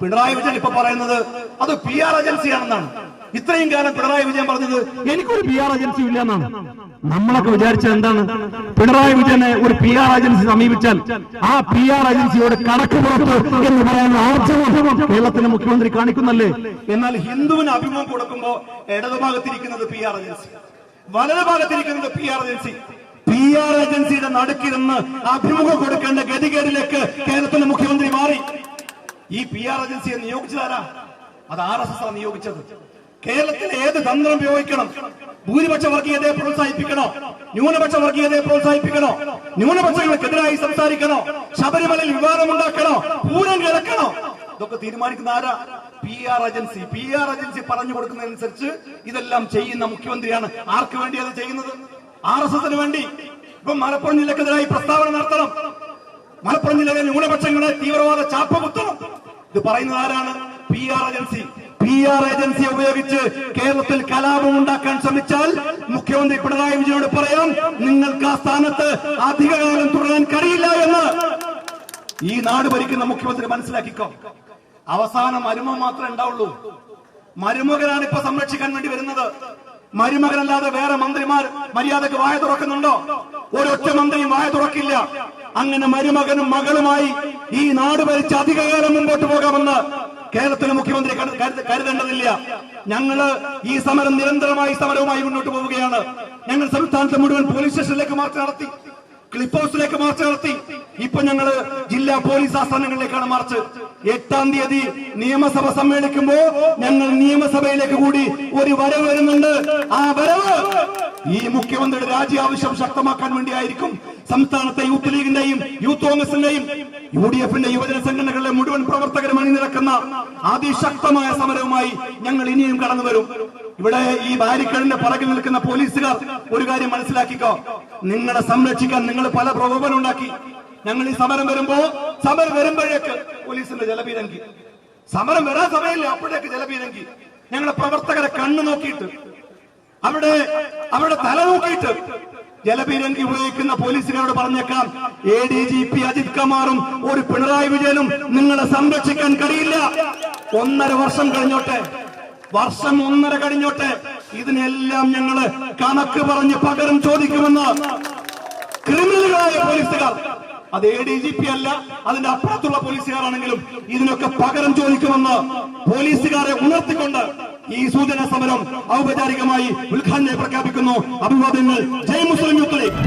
പിണറായി വിജയൻ ഇപ്പൊ പറയുന്നത് അത് PR ഏജൻസിയാണെന്നാണ്. ഇത്രയും കാലം പിണറായി വിജയൻ പറഞ്ഞത് എനിക്കൊരു PR ഏജൻസി ഇല്ല എന്നാണ്. നമ്മളൊക്കെ വിചാരിച്ചത് എന്താണ്? പിണറായി വിജയനെ ഒരു PR ഏജൻസി സമീപിച്ചാൽ ആ PR ഏജൻസിയോട് കണക്ക് പുറത്ത് എന്ന് പറയാനുള്ള ആർജവം കേരളത്തിലെ മുഖ്യമന്ത്രി കാണിക്കുന്നല്ലേ? എന്നാൽ ഹിന്ദുവിന് അഭിമുഖം കൊടുക്കുമ്പോ ഇടതുഭാഗത്തിരിക്കുന്നത് PR ഏജൻസി, വലതുഭാഗത്തിരിക്കുന്നത് PR ഏജൻസി. PR ഏജൻസിയുടെ നടുക്കിരുന്ന് അഭിമുഖം കൊടുക്കേണ്ട ഗതികേടിലേക്ക് കേരളത്തിലെ മുഖ്യമന്ത്രി മാറി. ഈ PR ഏജൻസിയെ നിയോഗിച്ചതാരാ? അത് RSS ആണ് നിയോഗിച്ചത്. കേരളത്തിൽ ഏത് തന്ത്രം ഉപയോഗിക്കണം? ഭൂരിപക്ഷ വർഗീയതയെ പ്രോത്സാഹിപ്പിക്കണോ? ന്യൂനപക്ഷ വർഗീയതയെ പ്രോത്സാഹിപ്പിക്കണോ? ന്യൂനപക്ഷങ്ങൾക്കെതിരായി സംസാരിക്കണോ? ശബരിമലയിൽ വിവാദമുണ്ടാക്കണോ? പൂരം കിടക്കണോ? ഇതൊക്കെ തീരുമാനിക്കുന്ന ആരാ? PR agency. PR ഏജൻസി പറഞ്ഞു കൊടുക്കുന്നതനുസരിച്ച് ഇതെല്ലാം ചെയ്യുന്ന മുഖ്യമന്ത്രിയാണ്. ആർക്ക് വേണ്ടി അത് ചെയ്യുന്നത്? RSSന് വേണ്ടി. ഇപ്പൊ മലപ്പുറം ജില്ലക്കെതിരായി പ്രസ്താവന നടത്തണം, മലപ്പുറം ജില്ലയിലെ ന്യൂനപക്ഷങ്ങളെ തീവ്രവാദ ചാപ്പ കുത്തണം. ഇത് പറയുന്നത് ആരാണ്? PR agency. PR ഏജൻസിയെ ഉപയോഗിച്ച് കേരളത്തിൽ കലാപം ഉണ്ടാക്കാൻ ശ്രമിച്ചാൽ മുഖ്യമന്ത്രി പിണറായി വിജയനോട് പറയാം, നിങ്ങൾക്ക് ആ സ്ഥാനത്ത് അധികകാലം തുടരാൻ കഴിയില്ല എന്ന് ഈ നാട് ഭരിക്കുന്ന മുഖ്യമന്ത്രി മനസ്സിലാക്കിക്കോ. അവസാനം മരുമകൻ മാത്രമേ ഉണ്ടാവുള്ളൂ. മരുമകനാണ് ഇപ്പൊ സംരക്ഷിക്കാൻ വേണ്ടി വരുന്നത്. മരുമകനല്ലാതെ വേറെ മന്ത്രിമാർ മര്യാദക്ക് വായ തുറക്കുന്നുണ്ടോ? ഒരൊറ്റ മന്ത്രിയും വായ തുറക്കില്ല. അങ്ങനെ മരുമകനും മകളുമായി ഈ നാട് ഭരിച്ച് അധികകാലം മുമ്പോട്ട് പോകാമെന്ന് കേരളത്തിലെ മുഖ്യമന്ത്രി കരുതേണ്ടതില്ല. ഞങ്ങള് ഈ സമരം നിരന്തരമായി സമരവുമായി മുന്നോട്ട് പോവുകയാണ്. ഞങ്ങൾ സംസ്ഥാനത്തെ മുഴുവൻ പോലീസ് സ്റ്റേഷനിലേക്ക് മാർച്ച് നടത്തി, ക്ലിഫ് ഹൗസിലേക്ക് മാർച്ച് നടത്തി. ഇപ്പൊ ഞങ്ങള് ജില്ലാ പോലീസ് ആസ്ഥാനങ്ങളിലേക്കാണ് മാർച്ച്. 8-ാം തീയതി നിയമസഭ സമ്മേളിക്കുമ്പോ ഞങ്ങൾ നിയമസഭയിലേക്ക് കൂടി ഒരു വരവ് വരുന്നുണ്ട്. ആ വരവ് ഈ മുഖ്യമന്ത്രിയുടെ രാജി ആവശ്യം ശക്തമാക്കാൻ വേണ്ടിയായിരിക്കും. സംസ്ഥാനത്തെ യൂത്ത് ലീഗിന്റെയും യൂത്ത് കോൺഗ്രസിന്റെയും UDF-ന്റെ യുവജന സംഘടനകളിലെ മുഴുവൻ പ്രവർത്തകരും അണിനിരക്കുന്ന അതിശക്തമായ സമരവുമായി ഞങ്ങൾ ഇനിയും കടന്നു വരും. ഇവിടെ ഈ ബാരിക്കേഡിന്റെ പുറകിൽ നിൽക്കുന്ന പോലീസുകാർ ഒരു കാര്യം മനസ്സിലാക്കിക്കോ. നിങ്ങളെ സംരക്ഷിക്കാൻ നിങ്ങൾ പല പ്രകോപനം ഉണ്ടാക്കി. ഞങ്ങൾ ഈ സമരം വരുമ്പോഴേക്ക് പോലീസിന്റെ ജലപീരങ്കി, സമരം വരാൻ സമയമില്ല അപ്പോഴേക്ക് ജലപീരങ്കി. ഞങ്ങളെ പ്രവർത്തകരെ കണ്ണു നോക്കിയിട്ട്, അവിടെ തല നോക്കിയിട്ട് ജലപീരങ്കി ഉപയോഗിക്കുന്ന പോലീസുകാരോട് പറഞ്ഞേക്കാം, ADGP അജിത് കുമാറും ഒരു പിണറായി വിജയനും നിങ്ങളെ സംരക്ഷിക്കാൻ കഴിയില്ല. 1.5 വർഷം കഴിഞ്ഞോട്ടെ, വർഷം 1.5 കഴിഞ്ഞോട്ടെ, ഇതിനെല്ലാം ഞങ്ങള് കണക്ക് പറഞ്ഞ് പകരം ചോദിക്കുമെന്ന് ക്രിമിനലുകളായ പോലീസുകാർ, അത് ADGP അല്ല, അതിന്റെ അപ്പുറത്തുള്ള പോലീസുകാരാണെങ്കിലും ഇതിനൊക്കെ പകരം ചോദിക്കുമെന്ന് പോലീസുകാരെ ഉണർത്തിക്കൊണ്ട് ഈ സൂചനാ സമരം ഔപചാരികമായി ഉദ്ഘാടനം പ്രഖ്യാപിക്കുന്നു. അഭിവാദ്യങ്ങൾ. ജയ് മുസ്ലിം യൂത്ത് ലീഗ്.